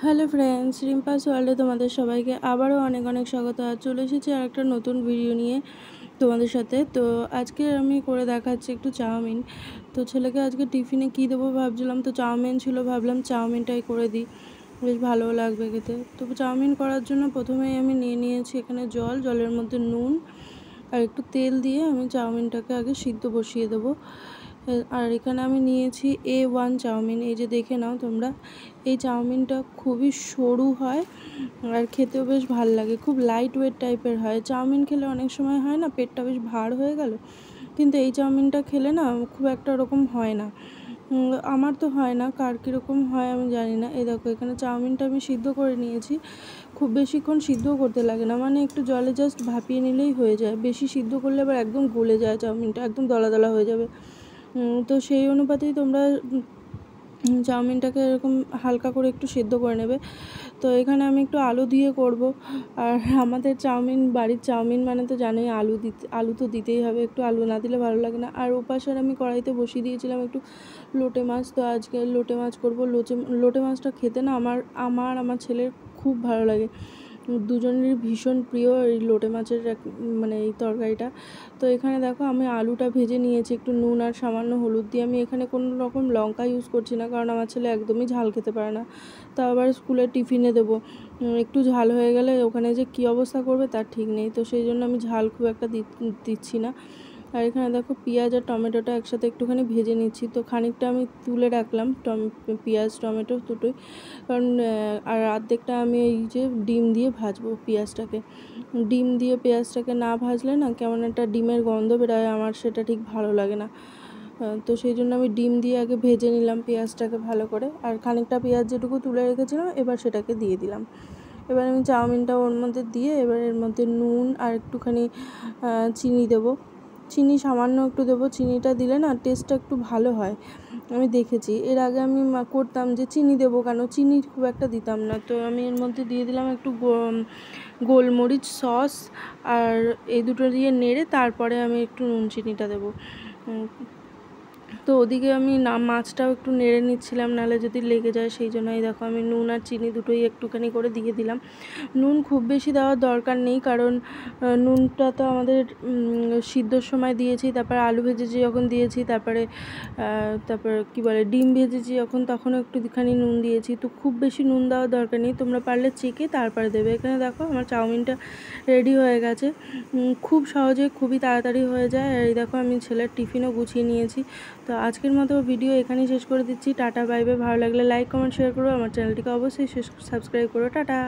Hello friends, রিম্পাস ওয়ার্ল্ডে তোমাদের সবাইকে আবারও অনেক অনেক স্বাগত। আজ চলে এসেছি আর একটা নতুন ভিডিও নিয়ে তোমাদের সাথে। তো আজকে আমি করে দেখাচ্ছি একটু চাউমিন। তো ছেলেকে আজকে টিফিনে কী দেবো ভাবছিলাম, তো চাউমিন ছিল, ভাবলাম চাউমিনটাই করে দিই, বেশ ভালো লাগবে খেতে। তো চাউমিন করার জন্য প্রথমেই আমি নিয়ে নিয়েছি এখানে জলের মধ্যে নুন আর একটু তেল দিয়ে আমি চাউমিনটাকে আগে সিদ্ধ বসিয়ে দেবো। আর এখানে আমি নিয়েছি A1 চাউমিন, এই যে দেখে নাও তোমরা। এই চাউমিনটা খুবই সরু হয় আর খেতেও বেশ ভালো লাগে, খুব লাইট ওয়েট টাইপের হয়। চাউমিন খেলে অনেক সময় হয় না পেটটা বেশ ভার হয়ে গেল, কিন্তু এই চাউমিনটা খেলে না খুব একটা ওরকম হয় না। আমার তো হয় না, কার কীরকম হয় আমি জানি না। এই দেখো এখানে চাউমিনটা আমি সিদ্ধ করে নিয়েছি। খুব বেশিক্ষণ সিদ্ধও করতে লাগে না, মানে একটু জলে জাস্ট ভাপিয়ে নিলেই হয়ে যায়। বেশি সিদ্ধ করলে আবার একদম গলে যায় চাউমিনটা, একদম দলা দলা হয়ে যাবে। তো সেই অনুপাতেই তোমরা চাউমিনটাকে এরকম হালকা করে একটু সেদ্ধ করে নেবে। তো এখানে আমি একটু আলু দিয়ে করব, আর আমাদের বাড়ির চাউমিন মানে তো জানোই আলু তো দিতেই হবে, একটু আলু না দিলে ভালো লাগে না। আর ওপাশে আমি কড়াইতে বসিয়ে দিয়েছিলাম একটু লোটে মাছ। তো আজকে লোটে মাছ করব। লোটে মাছটা খেতে না আমার ছেলের খুব ভালো লাগে, দুজনেরই ভীষণ প্রিয় এই লোটে মাছের মানে এই তরকারিটা। তো এখানে দেখো আমি আলুটা ভেজে নিয়েছি একটু নুন আর সামান্য হলুদ দিয়ে। আমি এখানে কোনো রকম লঙ্কা ইউজ করছি না, কারণ আমার ছেলে একদমই ঝাল খেতে পারে না। তা আবার স্কুলে টিফিনে দেবো, একটু ঝাল হয়ে গেলে ওখানে যে কী অবস্থা করবে তার ঠিক নেই। তো সেই জন্য আমি ঝাল খুব একটা দিচ্ছি না। আর এখানে দেখো পেঁয়াজ আর টমেটোটা একসাথে একটুখানি ভেজে নিচ্ছি। তো খানিকটা আমি তুলে রাখলাম পেঁয়াজ টমেটো দুটোই, কারণ আর অর্ধেকটা আমি এই যে ডিম দিয়ে ভাজবো পেঁয়াজটাকে। ডিম দিয়ে পেঁয়াজটাকে না ভাজলে না কেমন একটা ডিমের গন্ধ বেরোয়, আমার সেটা ঠিক ভালো লাগে না। তো সেই জন্য আমি ডিম দিয়ে আগে ভেজে নিলাম পেঁয়াজটাকে ভালো করে, আর খানিকটা পেঁয়াজ যেটুকু তুলে রেখেছিলাম এবার সেটাকে দিয়ে দিলাম। এবার আমি চাউমিনটা ওর মধ্যে দিয়ে এবার এর মধ্যে নুন আর একটুখানি চিনি দেবো। চিনি সামান্য একটু দেবো, চিনিটা দিলে না টেস্টটা একটু ভালো হয়। আমি দেখেছি, এর আগে আমি করতাম যে চিনি দেবো কেন, চিনি খুব একটা দিতাম না। তো আমি এর মধ্যে দিয়ে দিলাম একটু গোলমরিচ সস, আর এই দুটো দিয়ে নেড়ে তারপরে আমি একটু নুন চিনিটা দেবো। তো ওদিকে আমি মাছটাও একটু নেড়ে নিচ্ছিলাম, নাহলে যদি লেগে যায়, সেই জন্য এই দেখো আমি নুন আর চিনি দুটোই একটুখানি করে দিয়ে দিলাম। নুন খুব বেশি দেওয়ার দরকার নেই, কারণ নুনটা তো আমাদের সিদ্ধর সময় দিয়েছি, তারপরে আলু ভেজেছি যখন দিয়েছি, তারপরে কী বলে ডিম ভেজেছি যখন তখনও একটুখানি নুন দিয়েছি। তো খুব বেশি নুন দেওয়ার দরকার নেই, তোমরা পারলে চেখে তারপরে দেবে। এখানে দেখো আমার চাউমিনটা রেডি হয়ে গেছে, খুব সহজে খুবই তাড়াতাড়ি হয়ে যায়। আর এই দেখো আমি ছেলের টিফিনও গুছিয়ে নিয়েছি। তো আজকের মতো ভিডিও এখানেই শেষ করে দিচ্ছি। Tata bye bye. ভালো লাগলে লাইক কমেন্ট শেয়ার করো, আমার চ্যানেলটিকে অবশ্যই সাবস্ক্রাইব করো। টাটা।